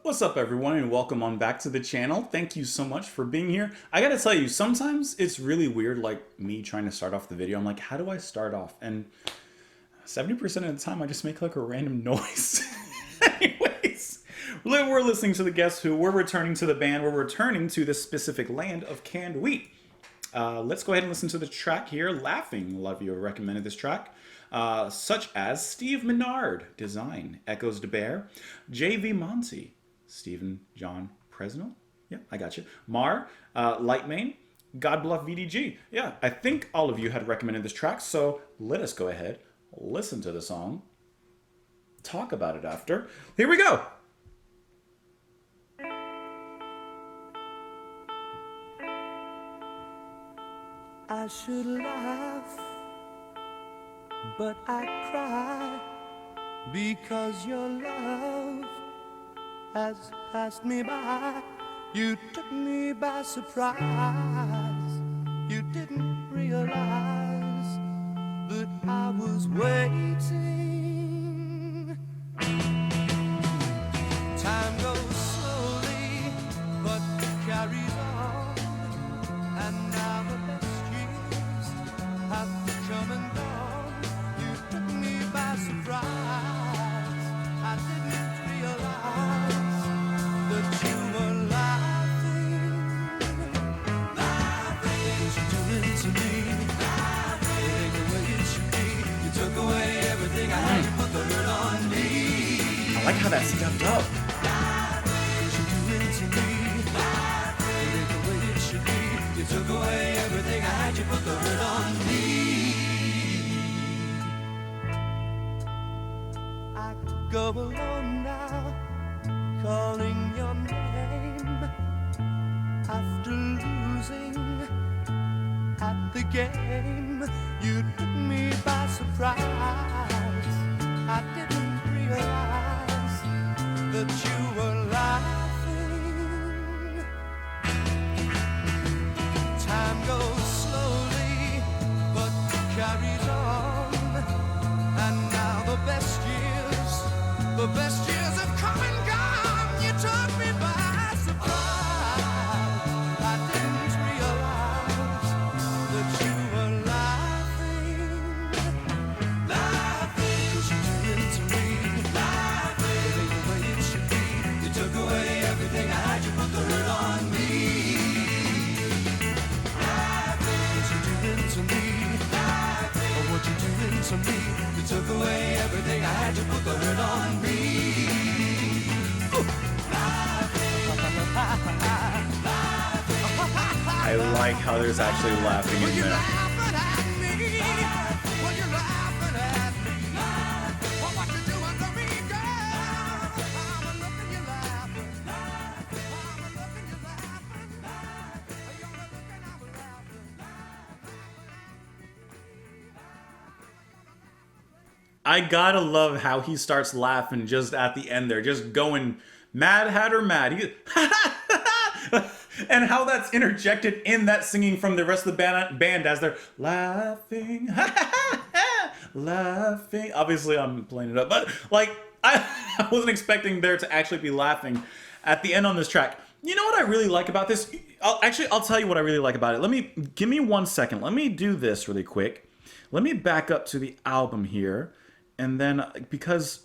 What's up everyone and welcome on back to the channel. Thank you so much for being here. I gotta tell you, sometimes it's really weird, like me trying to start off the video. I'm like, how do I start off? And 70% of the time I just make like a random noise. Anyways, we're listening to the Guess Who. We're returning to the band. We're returning to the specific land of canned wheat. Let's go ahead and listen to the track here, Laughing. A lot of you have recommended this track. Such as Steve Menard, Design, Echoes de Bear, J.V. Monty, Stephen John Presnell. Yeah, I got you. Mar, Lightmane, Godbluff VDG. Yeah, I think all of you had recommended this track, so let us go ahead, listen to the song, talk about it after. Here we go. I should laugh, but I cry because your love has passed me by. You took me by surprise. You didn't realize that I was waiting. Time goes slowly, but carries on, and now the best years have come and gone. You took me by surprise. I didn't realize that you were laughing. Laughing, what you doing to me? Laughing, it ain't the way it should be. You took away everything I had. You put the hurt on me. I like how that stepped up. Laughing, what you doing to me? Laughing, it ain't the way it should be. You took away everything I had. You put the hurt on me. I go alone now, calling your name after losing at the game. You took me by surprise. I didn't realize that you were laughing. Time goes slowly, but carries on, and now the best years have come and gone. You took me by surprise. I didn't realize that you were laughing. Laughing, 'cause you did to me. Laughing, it ain't the way it should be. You took away everything I had. You put the hurt on me. Laughing, 'cause you did to me. Laughing, oh, what you doing to me? You took away everything I had. You put the hurt on me. I like how there's actually laughing in there. I gotta love how he starts laughing just at the end there, just going Mad Hatter mad. And how that's interjected in that singing from the rest of the band as they're laughing, laughing. Obviously, I'm playing it up, but like I wasn't expecting there to actually be laughing at the end on this track. You know what I really like about this? I'll tell you what I really like about it. Give me 1 second. Let me do this really quick. Let me back up to the album here. And then, because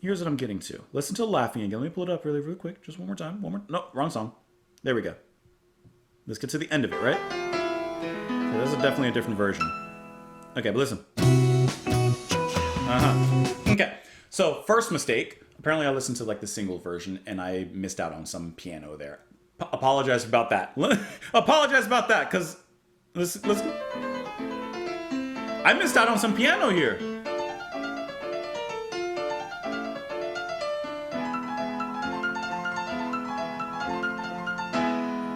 here's what I'm getting to. Listen to Laughing again. Let me pull it up really, really quick. Just one more time. No, wrong song. There we go. Let's get to the end of it, right? Okay, this is definitely a different version. Okay, but listen. Okay, so first mistake. Apparently I listened to like the single version and I missed out on some piano there. Apologize about that. Apologize about that, because listen. I missed out on some piano here.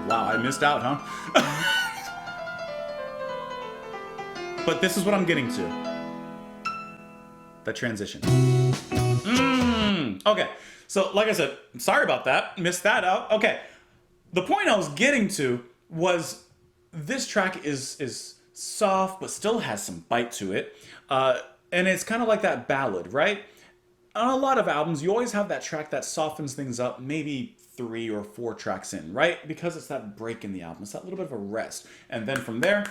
Wow, I missed out, huh? But this is what I'm getting to. That transition. Okay, so like I said, sorry about that. Missed that out. Okay, the point I was getting to was this track is soft, but still has some bite to it. And it's kind of like that ballad, right? On a lot of albums, you always have that track that softens things up, maybe 3 or 4 tracks in, right? Because it's that break in the album. It's that little bit of a rest. And then from there,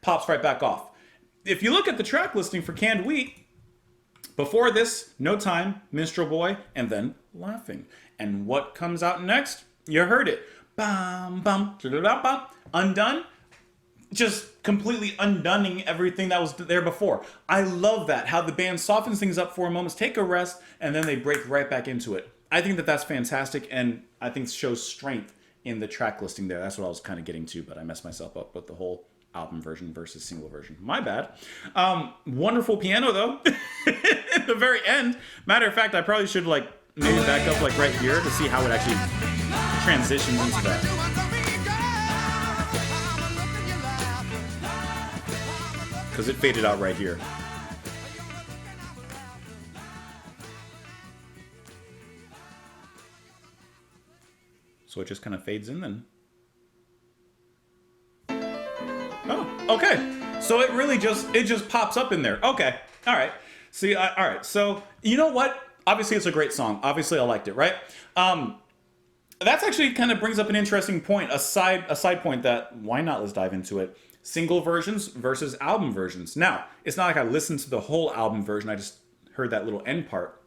pops right back off. If you look at the track listing for Canned Wheat, before this, No Time, Minstrel Boy, and then Laughing. And what comes out next? You heard it. Bam, bam, bam, Undone. Just completely undoing everything that was there before. I love that, how the band softens things up for a moment, take a rest, and then they break right back into it. I think that that's fantastic, and I think shows strength in the track listing there. That's what I was kind of getting to, but I messed myself up with the whole album version versus single version. My bad. Wonderful piano, though, at the very end. Matter of fact, I probably should like maybe back up like right here to see how it actually transitions into that. Because it faded out right here. So it just kind of fades in then. Oh, okay. So it really just pops up in there. Okay. All right. See, all right. So you know what? Obviously, it's a great song. Obviously, I liked it, right? That's actually kind of brings up an interesting point, a side point that, why not? Let's dive into it. Single versions versus album versions. Now, it's not like I listened to the whole album version. I just heard that little end part.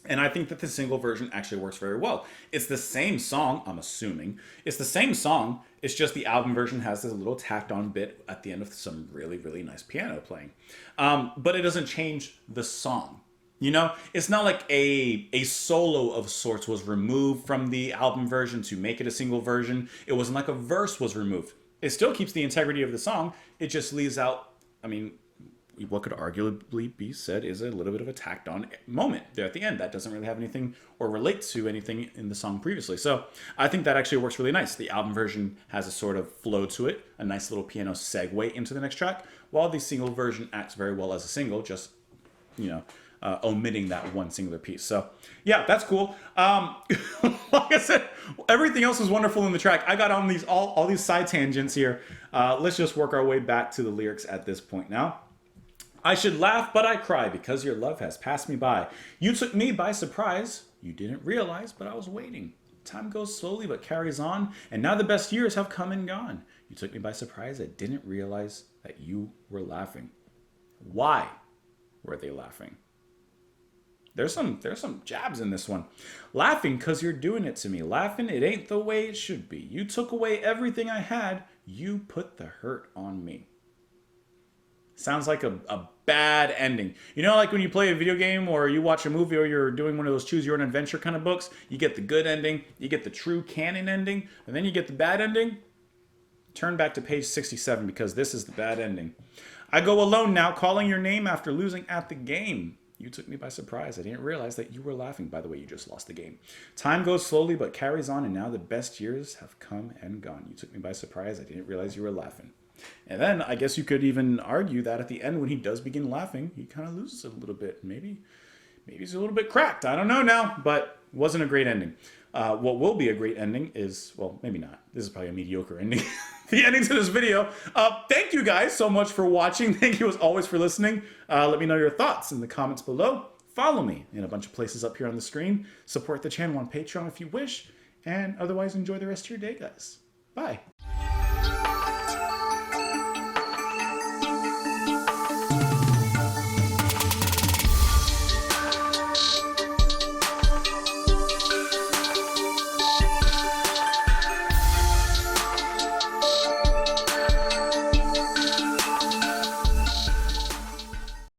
And I think that the single version actually works very well. It's the same song, I'm assuming. It's the same song. It's just the album version has this little tacked on bit at the end of some really, really nice piano playing. But it doesn't change the song. You know, it's not like a solo of sorts was removed from the album version to make it a single version. It wasn't like a verse was removed. It still keeps the integrity of the song. It just leaves out, I mean, what could arguably be said is a little bit of a tacked on moment there at the end. That doesn't really have anything or relate to anything in the song previously. So I think that actually works really nice. The album version has a sort of flow to it, a nice little piano segue into the next track, while the single version acts very well as a single, just, you know, omitting that one singular piece. So yeah, that's cool. Like I said, everything else is wonderful in the track. I got on these all these side tangents here. Let's just work our way back to the lyrics at this point now. I should laugh, but I cry because your love has passed me by. You took me by surprise. You didn't realize, but I was waiting. Time goes slowly, but carries on. And now the best years have come and gone. You took me by surprise. I didn't realize that you were laughing. Why were they laughing? There's some jabs in this one. Laughing because you're doing it to me. Laughing, it ain't the way it should be. You took away everything I had. You put the hurt on me. Sounds like a bad ending. You know, like when you play a video game or you watch a movie or you're doing one of those choose your own adventure kind of books, you get the good ending, you get the true canon ending, and then you get the bad ending. Turn back to page 67 because this is the bad ending. I go alone now, calling your name after losing at the game. You took me by surprise. I didn't realize that you were laughing. By the way, you just lost the game. Time goes slowly but carries on, and now the best years have come and gone. You took me by surprise. I didn't realize you were laughing. And then I guess you could even argue that at the end when he does begin laughing, he kind of loses it a little bit. Maybe he's a little bit cracked. I don't know now, but wasn't a great ending. What will be a great ending is, well, maybe not. This is probably a mediocre ending. The ending to this video. Thank you guys so much for watching. Thank you as always for listening. Let me know your thoughts in the comments below. Follow me in a bunch of places up here on the screen. Support the channel on Patreon if you wish. And otherwise, enjoy the rest of your day, guys. Bye.